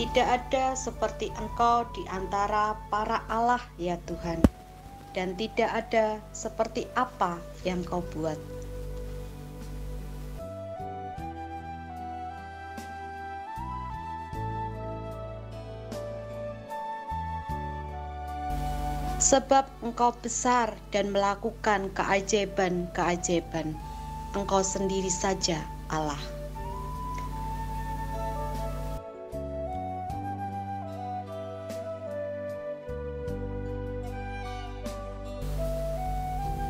Tidak ada seperti Engkau di antara para Allah ya Tuhan, dan tidak ada seperti apa yang Kau buat. Sebab Engkau besar dan melakukan keajaiban-keajaiban. Engkau sendiri saja Allah.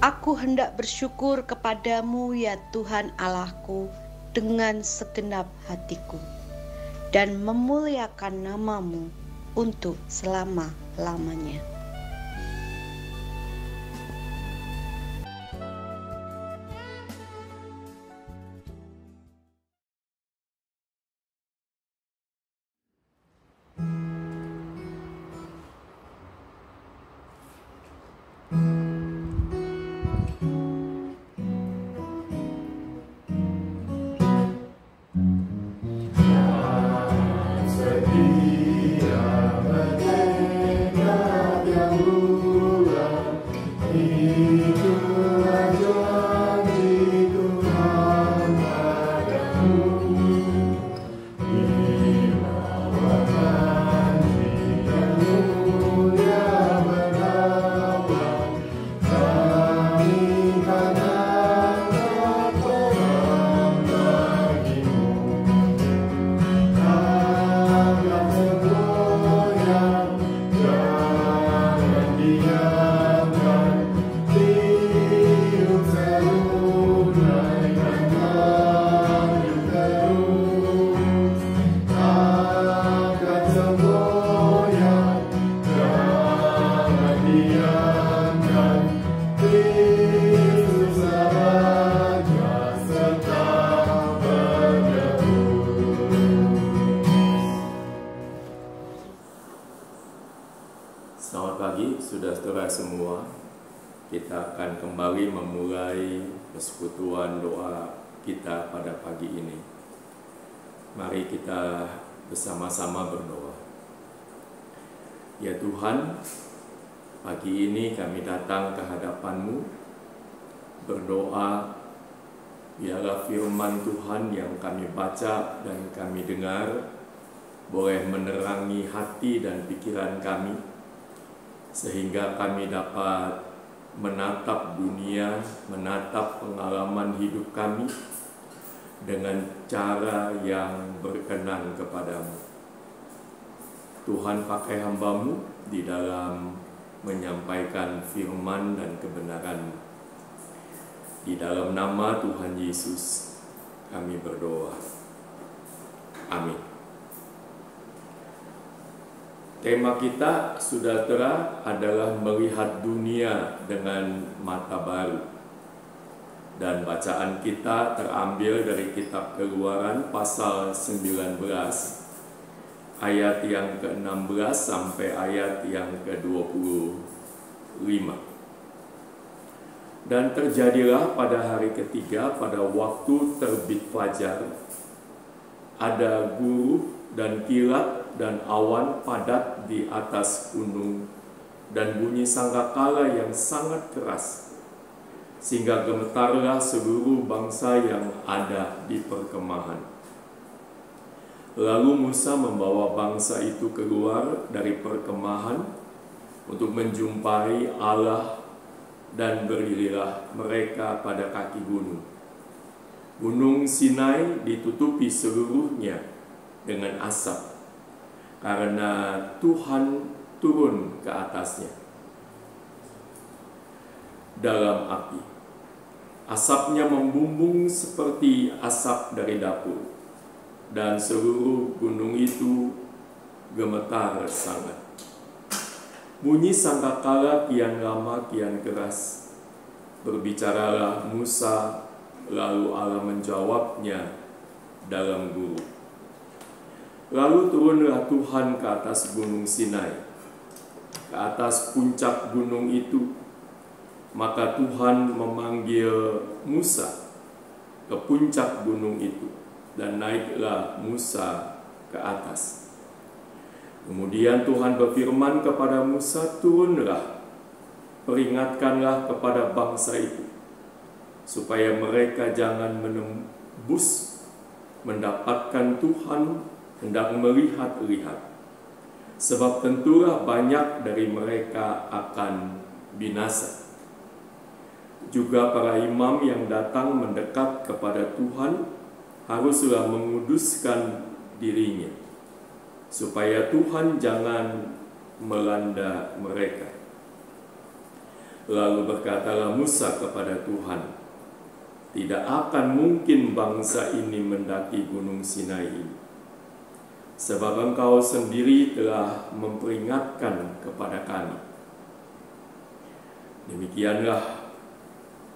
Aku hendak bersyukur kepadamu ya Tuhan Allahku dengan segenap hatiku, dan memuliakan namamu untuk selama-lamanya. Selamat pagi saudara-saudara semua. Kita akan kembali memulai persekutuan doa kita pada pagi ini. Mari kita bersama-sama berdoa. Ya Tuhan, pagi ini kami datang ke hadapan-Mu berdoa, biarlah firman Tuhan yang kami baca dan kami dengar boleh menerangi hati dan pikiran kami, sehingga kami dapat menatap dunia, menatap pengalaman hidup kami dengan cara yang berkenan kepadamu. Tuhan, pakai hamba-Mu di dalam menyampaikan firman dan kebenaran. Di dalam nama Tuhan Yesus kami berdoa. Amin. Tema kita, saudara, adalah melihat dunia dengan mata baru. Dan bacaan kita terambil dari kitab Keluaran pasal 19, ayat yang ke-16 sampai ayat yang ke-25. Dan terjadilah pada hari ketiga, pada waktu terbit fajar, ada guru dan kilat dan awan padat di atas gunung, dan bunyi sangkakala yang sangat keras, sehingga gemetarlah seluruh bangsa yang ada di perkemahan. Lalu Musa membawa bangsa itu keluar dari perkemahan untuk menjumpai Allah, dan berdirilah mereka pada kaki gunung. Gunung Sinai ditutupi seluruhnya dengan asap, karena Tuhan turun ke atasnya dalam api. Asapnya membumbung seperti asap dari dapur, dan seluruh gunung itu gemetar sangat. Bunyi sangkakala kian lama kian keras. Berbicaralah Musa, lalu Allah menjawabnya dalam guru. Lalu turunlah Tuhan ke atas gunung Sinai, ke atas puncak gunung itu. Maka Tuhan memanggil Musa ke puncak gunung itu, dan naiklah Musa ke atas. Kemudian Tuhan berfirman kepada Musa, "Turunlah, peringatkanlah kepada bangsa itu, supaya mereka jangan menembus mendapatkan Tuhan hendak melihat-lihat. Sebab tentulah banyak dari mereka akan binasa." Juga para imam yang datang mendekat kepada Tuhan haruslah menguduskan dirinya, supaya Tuhan jangan melanda mereka. Lalu berkatalah Musa kepada Tuhan, "Tidak akan mungkin bangsa ini mendaki gunung Sinai ini, sebab Engkau sendiri telah memperingatkan kepada kami. Demikianlah,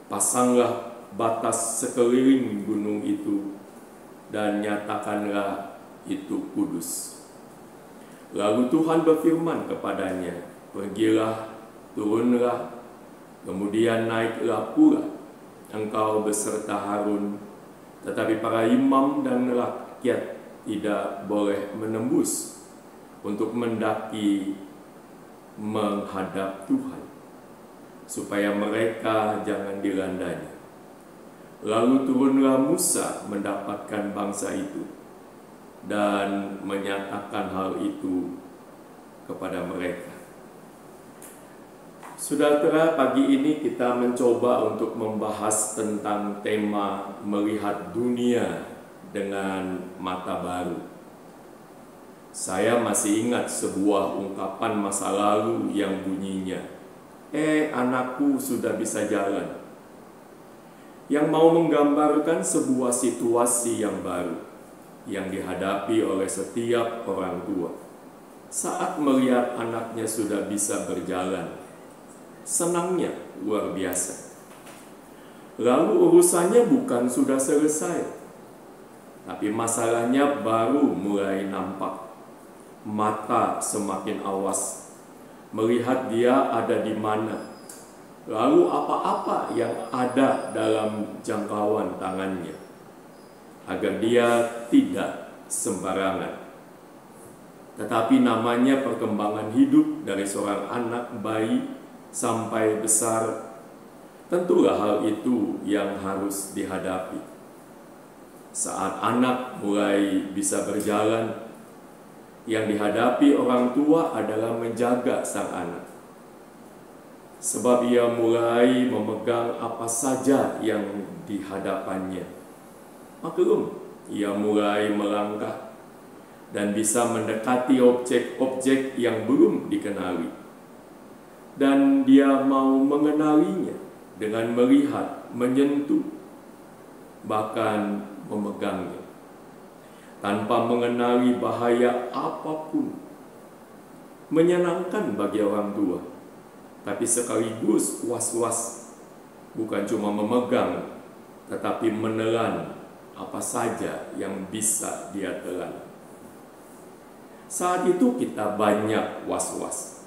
pasanglah batas sekeliling gunung itu dan nyatakanlah itu kudus." Lalu Tuhan berfirman kepadanya, "Pergilah, turunlah, kemudian naiklah pula engkau beserta Harun, tetapi para imam dan rakyat tidak boleh menembus untuk mendaki menghadap Tuhan, supaya mereka jangan dilandanya." Lalu turunlah Musa mendapatkan bangsa itu dan menyatakan hal itu kepada mereka. Saudara, pagi ini kita mencoba untuk membahas tentang tema melihat dunia dengan mata baru. Saya masih ingat sebuah ungkapan masa lalu yang bunyinya, "Anakku sudah bisa jalan," yang mau menggambarkan sebuah situasi yang baru yang dihadapi oleh setiap orang tua saat melihat anaknya sudah bisa berjalan. Senangnya luar biasa. Lalu urusannya bukan sudah selesai, tapi masalahnya baru mulai nampak. Mata semakin awas melihat dia ada di mana, lalu apa-apa yang ada dalam jangkauan tangannya, agar dia tidak sembarangan. Tetapi namanya perkembangan hidup dari seorang anak bayi sampai besar, tentulah hal itu yang harus dihadapi. Saat anak mulai bisa berjalan, yang dihadapi orang tua adalah menjaga sang anak, sebab ia mulai memegang apa saja yang dihadapannya. Maklum, ia mulai melangkah dan bisa mendekati objek-objek yang belum dikenali, dan dia mau mengenalinya dengan melihat, menyentuh, bahkan memegangnya, tanpa mengenali bahaya apapun. Menyenangkan bagi orang tua, tapi sekaligus was-was, bukan cuma memegang, tetapi menelan apa saja yang bisa dia telan. Saat itu kita banyak was-was.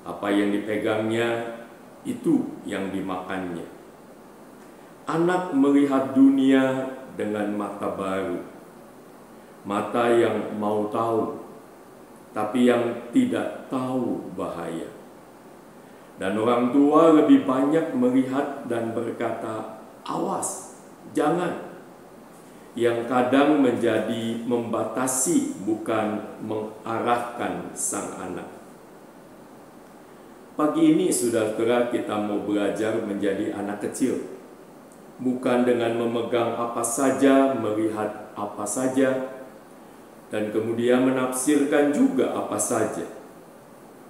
Apa yang dipegangnya, itu yang dimakannya. Anak melihat dunia dengan mata baru, mata yang mau tahu, tapi yang tidak tahu bahaya. Dan orang tua lebih banyak melihat dan berkata, "Awas, jangan," yang kadang menjadi membatasi, bukan mengarahkan sang anak. Pagi ini, saudara, kita mau belajar menjadi anak kecil, bukan dengan memegang apa saja, melihat apa saja, dan kemudian menafsirkan juga apa saja,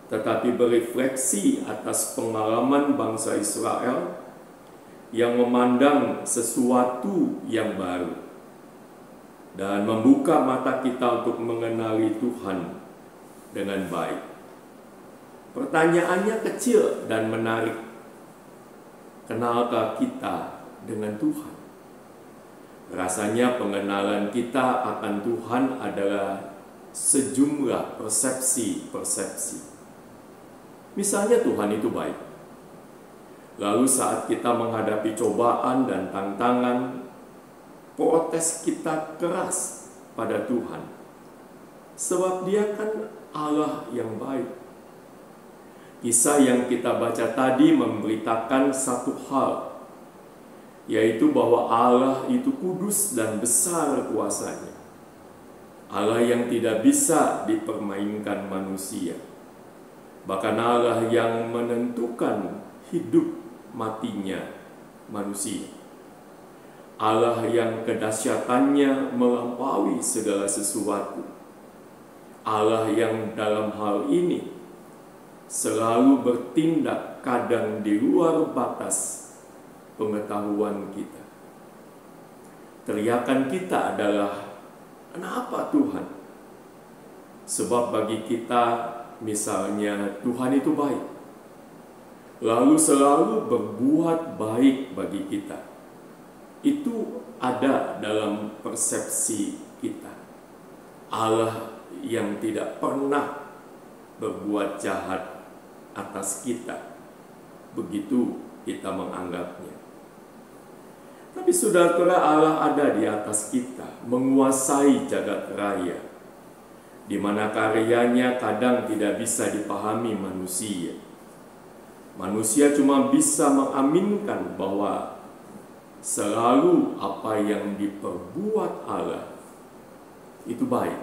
tetapi berefleksi atas pengalaman bangsa Israel yang memandang sesuatu yang baru dan membuka mata kita untuk mengenali Tuhan dengan baik. Pertanyaannya kecil dan menarik. Kenalkah kita dengan Tuhan? Rasanya pengenalan kita akan Tuhan adalah sejumlah persepsi-persepsi. Misalnya Tuhan itu baik. Lalu saat kita menghadapi cobaan dan tantangan, protes kita keras pada Tuhan. Sebab Dia kan Allah yang baik. Kisah yang kita baca tadi memberitakan satu hal, yaitu bahwa Allah itu kudus dan besar kuasanya. Allah yang tidak bisa dipermainkan manusia. Bahkan Allah yang menentukan hidup matinya manusia. Allah yang kedahsyatannya melampaui segala sesuatu. Allah yang dalam hal ini selalu bertindak kadang di luar batas pengetahuan kita. Teriakan kita adalah, kenapa Tuhan? Sebab bagi kita misalnya Tuhan itu baik, lalu selalu berbuat baik bagi kita. Itu ada dalam persepsi kita. Allah yang tidak pernah berbuat jahat atas kita, begitu kita menganggapnya. Tapi saudara, Allah ada di atas kita, menguasai jagat raya, di mana karyanya kadang tidak bisa dipahami manusia. Manusia cuma bisa mengaminkan bahwa selalu apa yang diperbuat Allah itu baik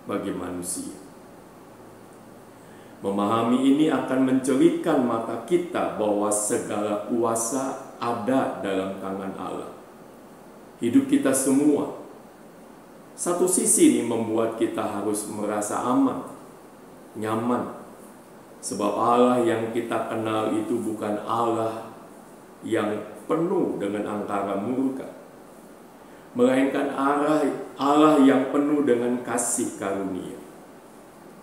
bagi manusia. Memahami ini akan mencerahkan mata kita bahwa segala kuasa ada dalam tangan Allah. Hidup kita semua, satu sisi ini membuat kita harus merasa aman, nyaman, sebab Allah yang kita kenal itu bukan Allah yang penuh dengan angkara murka, melainkan Allah yang penuh dengan kasih karunia,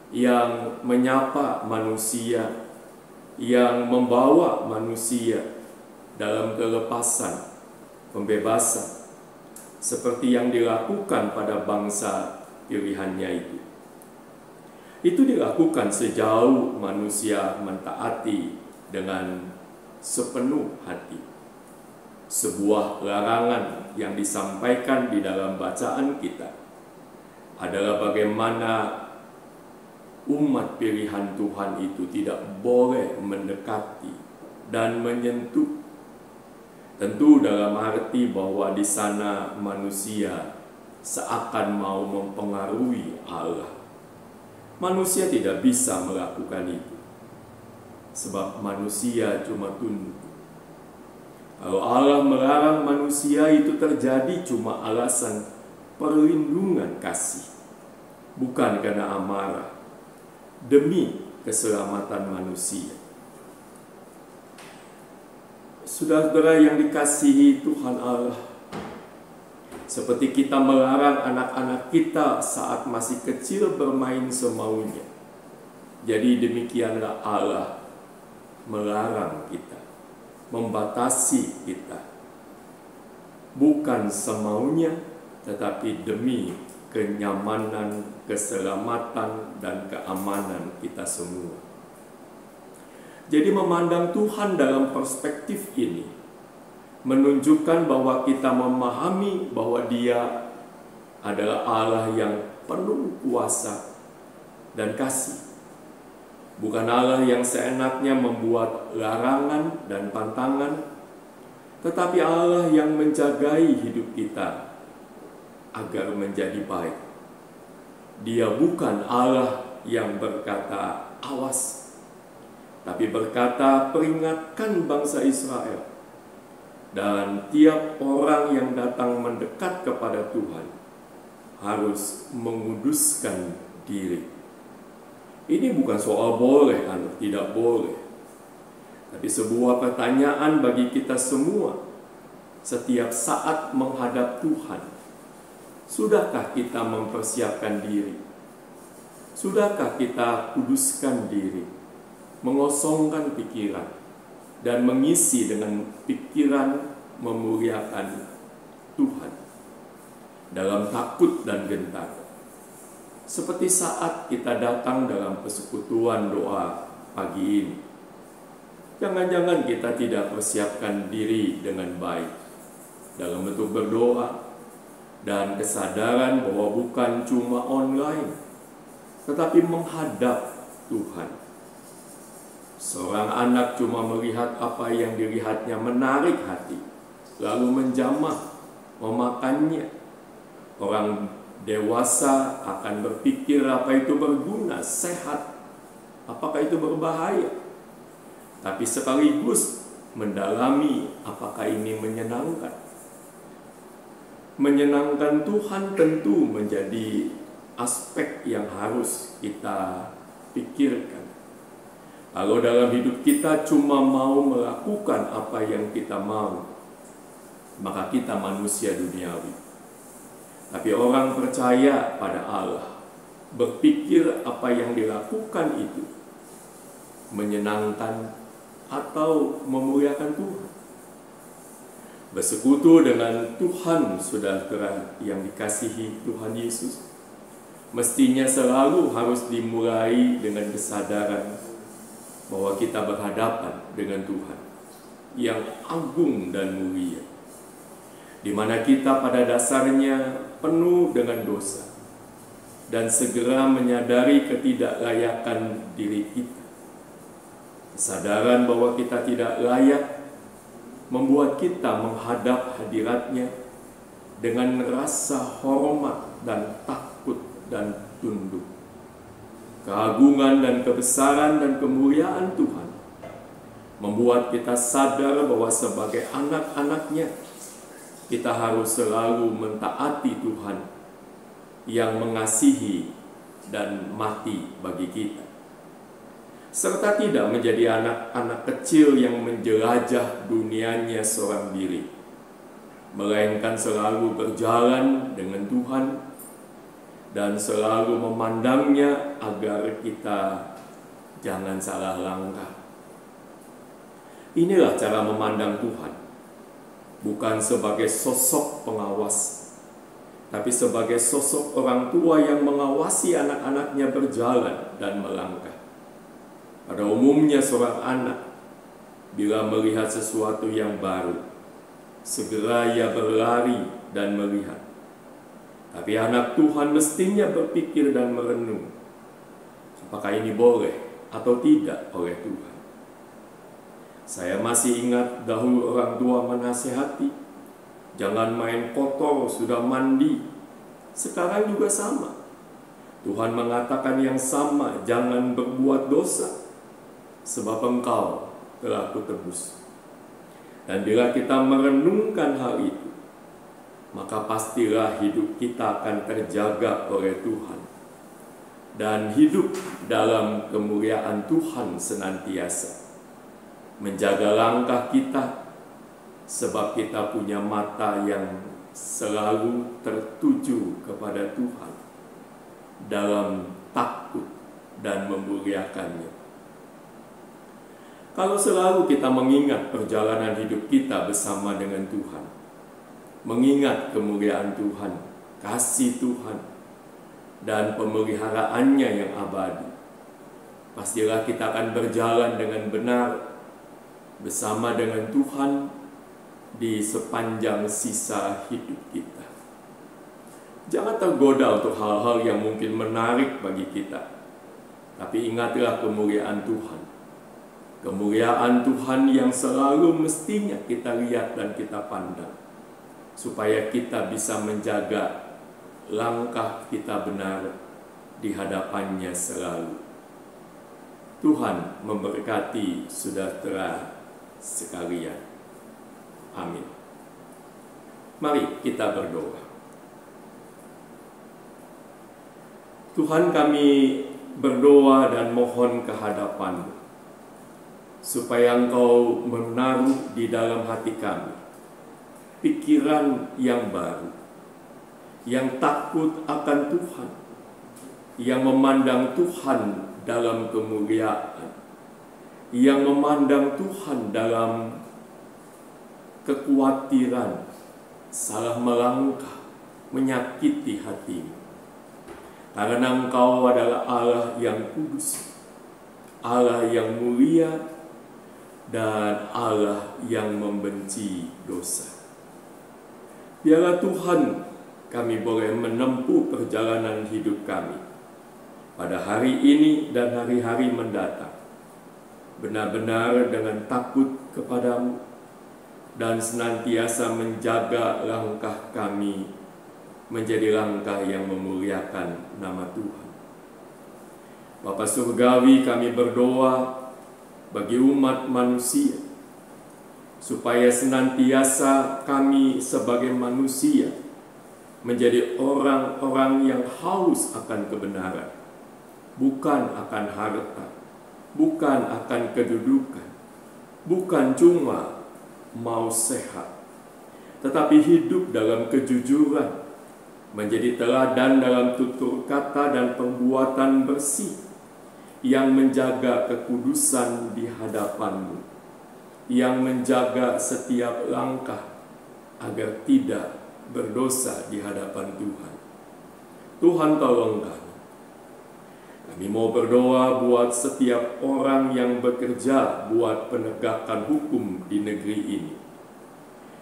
yang menyapa manusia, yang membawa manusia dalam kelepasan, pembebasan, seperti yang dilakukan pada bangsa pilihannya itu. Itu dilakukan sejauh manusia mentaati dengan sepenuh hati. Sebuah larangan yang disampaikan di dalam bacaan kita adalah bagaimana umat pilihan Tuhan itu tidak boleh mendekati dan menyentuh. Tentu dalam arti bahwa di sana manusia seakan mau mempengaruhi Allah. Manusia tidak bisa melakukan itu, sebab manusia cuma tunduk. Kalau Allah melarang manusia, itu terjadi cuma alasan perlindungan kasih, bukan karena amarah, demi keselamatan manusia. Saudara-saudara yang dikasihi Tuhan Allah, seperti kita melarang anak-anak kita saat masih kecil bermain semaunya, jadi demikianlah Allah melarang kita, membatasi kita, bukan semaunya, tetapi demi kenyamanan, keselamatan, dan keamanan kita semua. Jadi memandang Tuhan dalam perspektif ini menunjukkan bahwa kita memahami bahwa Dia adalah Allah yang penuh kuasa dan kasih. Bukan Allah yang seenaknya membuat larangan dan pantangan, tetapi Allah yang menjagai hidup kita agar menjadi baik. Dia bukan Allah yang berkata awas, tapi berkata peringatkan bangsa Israel. Dan tiap orang yang datang mendekat kepada Tuhan harus menguduskan diri. Ini bukan soal boleh atau tidak boleh, tapi sebuah pertanyaan bagi kita semua setiap saat menghadap Tuhan. Sudahkah kita mempersiapkan diri? Sudahkah kita kuduskan diri, mengosongkan pikiran, dan mengisi dengan pikiran memuliakan Tuhan dalam takut dan gentar? Seperti saat kita datang dalam persekutuan doa pagi ini, jangan-jangan kita tidak persiapkan diri dengan baik dalam bentuk berdoa dan kesadaran bahwa bukan cuma online, tetapi menghadap Tuhan. Seorang anak cuma melihat apa yang dilihatnya menarik hati, lalu menjamah, memakannya. Orang dewasa akan berpikir apa itu berguna, sehat, apakah itu berbahaya. Tapi sekaligus mendalami apakah ini menyenangkan. Menyenangkan Tuhan tentu menjadi aspek yang harus kita pikirkan. Kalau dalam hidup kita cuma mau melakukan apa yang kita mau, maka kita manusia duniawi. Tapi orang percaya pada Allah, berpikir apa yang dilakukan itu menyenangkan atau memuliakan Tuhan. Bersekutu dengan Tuhan, saudara yang dikasihi Tuhan Yesus, mestinya selalu harus dimulai dengan kesadaran bahwa kita berhadapan dengan Tuhan yang agung dan mulia, di mana kita pada dasarnya penuh dengan dosa dan segera menyadari ketidaklayakan diri kita. Kesadaran bahwa kita tidak layak membuat kita menghadap hadirat-Nya dengan rasa hormat dan takut dan tunduk. Keagungan dan kebesaran dan kemuliaan Tuhan membuat kita sadar bahwa sebagai anak-anak-Nya kita harus selalu mentaati Tuhan yang mengasihi dan mati bagi kita, serta tidak menjadi anak-anak kecil yang menjelajah dunianya seorang diri, melainkan selalu berjalan dengan Tuhan dan selalu memandangnya agar kita jangan salah langkah. Inilah cara memandang Tuhan, bukan sebagai sosok pengawas, tapi sebagai sosok orang tua yang mengawasi anak-anaknya berjalan dan melangkah. Pada umumnya seorang anak, bila melihat sesuatu yang baru, segera ia berlari dan melihat. Tapi anak Tuhan mestinya berpikir dan merenung, apakah ini boleh atau tidak oleh Tuhan. Saya masih ingat dahulu orang tua menasihati, jangan main kotor, sudah mandi. Sekarang juga sama. Tuhan mengatakan yang sama, jangan berbuat dosa, sebab engkau telah kutebus. Dan bila kita merenungkan hal itu, maka pastilah hidup kita akan terjaga oleh Tuhan dan hidup dalam kemuliaan Tuhan senantiasa. Menjaga langkah kita, sebab kita punya mata yang selalu tertuju kepada Tuhan dalam takut dan memuliakannya. Kalau selalu kita mengingat perjalanan hidup kita bersama dengan Tuhan, mengingat kemuliaan Tuhan, kasih Tuhan, dan pemeliharaannya yang abadi, pastilah kita akan berjalan dengan benar bersama dengan Tuhan di sepanjang sisa hidup kita. Jangan tergoda untuk hal-hal yang mungkin menarik bagi kita, tapi ingatlah kemuliaan Tuhan. Kemuliaan Tuhan yang selalu mestinya kita lihat dan kita pandang, supaya kita bisa menjaga langkah kita benar di hadapannya selalu. Tuhan memberkati saudara sekalian. Amin. Mari kita berdoa. Tuhan, kami berdoa dan mohon kehadapan-Mu, supaya Engkau menaruh di dalam hati kami pikiran yang baru, yang takut akan Tuhan, yang memandang Tuhan dalam kemuliaan, yang memandang Tuhan dalam kekhawatiran, salah melangkah, menyakiti hatimu. Karena Engkau adalah Allah yang kudus, Allah yang mulia, dan Allah yang membenci dosa. Biarlah Tuhan, kami boleh menempuh perjalanan hidup kami pada hari ini dan hari-hari mendatang, benar-benar dengan takut kepadamu dan senantiasa menjaga langkah kami menjadi langkah yang memuliakan nama Tuhan. Bapa Surgawi, kami berdoa bagi umat manusia, supaya senantiasa kami sebagai manusia menjadi orang-orang yang haus akan kebenaran, bukan akan harta, bukan akan kedudukan, bukan cuma mau sehat, tetapi hidup dalam kejujuran, menjadi teladan dalam tutur kata dan perbuatan bersih, yang menjaga kekudusan di hadapan-Mu, yang menjaga setiap langkah agar tidak berdosa di hadapan Tuhan. Tuhan, tolong kami. Kami mau berdoa buat setiap orang yang bekerja buat penegakan hukum di negeri ini.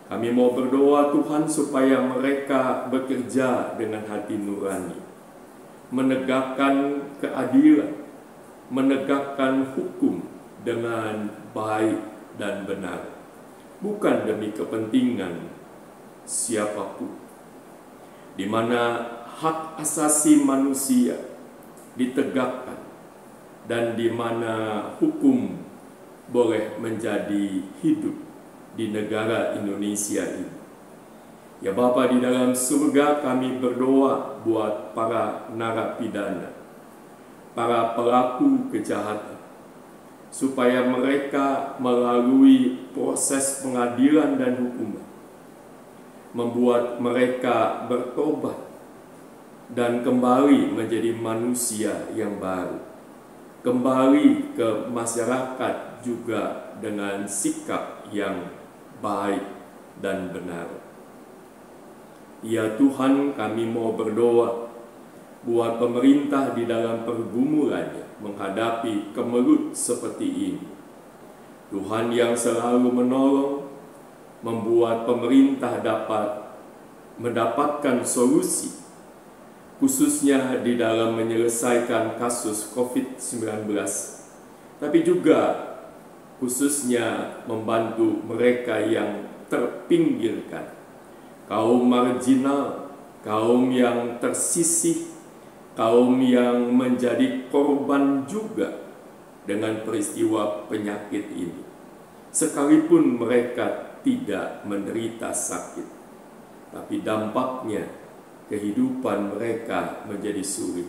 Kami mau berdoa Tuhan supaya mereka bekerja dengan hati nurani, menegakkan keadilan, menegakkan hukum dengan baik dan benar, bukan demi kepentingan siapapun, di mana hak asasi manusia ditegakkan dan di mana hukum boleh menjadi hidup di negara Indonesia ini. Ya Bapa di dalam surga, kami berdoa buat para narapidana, para pelaku kejahatan, supaya mereka melalui proses pengadilan dan hukuman membuat mereka bertobat dan kembali menjadi manusia yang baru, kembali ke masyarakat juga dengan sikap yang baik dan benar. Ya Tuhan, kami mau berdoa buat pemerintah di dalam pergumulannya menghadapi kemelut seperti ini. Tuhan yang selalu menolong, membuat pemerintah dapat mendapatkan solusi, khususnya di dalam menyelesaikan kasus COVID-19, tapi juga khususnya membantu mereka yang terpinggirkan, kaum marginal, kaum yang tersisih, kaum yang menjadi korban juga dengan peristiwa penyakit ini, sekalipun mereka tidak menderita sakit, tapi dampaknya kehidupan mereka menjadi sulit.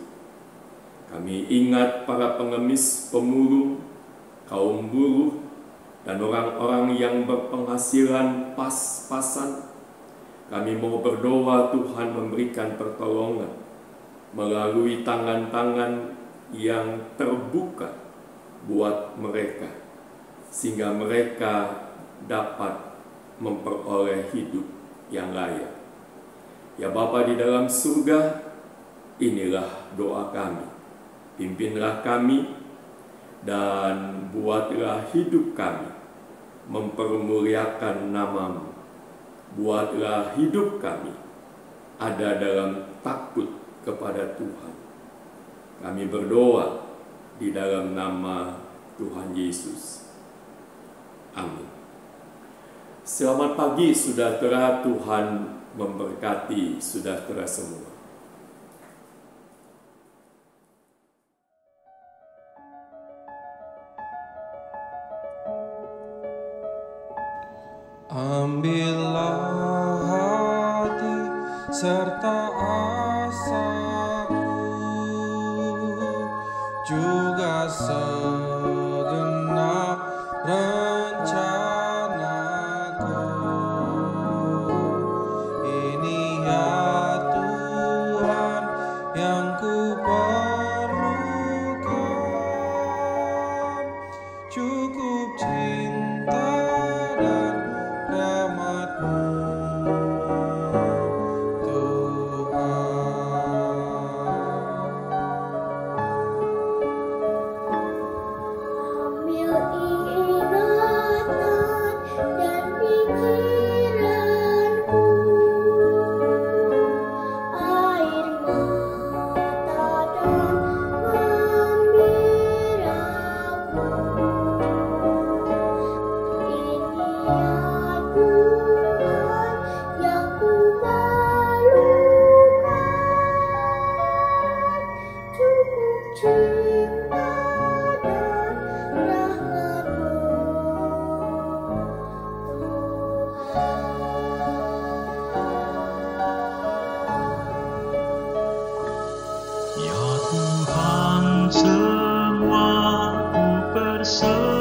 Kami ingat para pengemis, pemulung, kaum buruh, dan orang-orang yang berpenghasilan pas-pasan. Kami mau berdoa Tuhan memberikan pertolongan melalui tangan-tangan yang terbuka buat mereka, sehingga mereka dapat memperoleh hidup yang layak. Ya Bapa di dalam surga, inilah doa kami. Pimpinlah kami dan buatlah hidup kami mempermuliakan nama-Mu. Buatlah hidup kami ada dalam takut kepada Tuhan. Kami berdoa di dalam nama Tuhan Yesus. Amin. Selamat pagi saudara, Tuhan memberkati saudara semua. Ambillah hati serta asaku, juga segenap rencanaku. Ini ya Tuhan yang ku perlukan, cukup cinta dan rahmat-Mu, Tuhan. selalu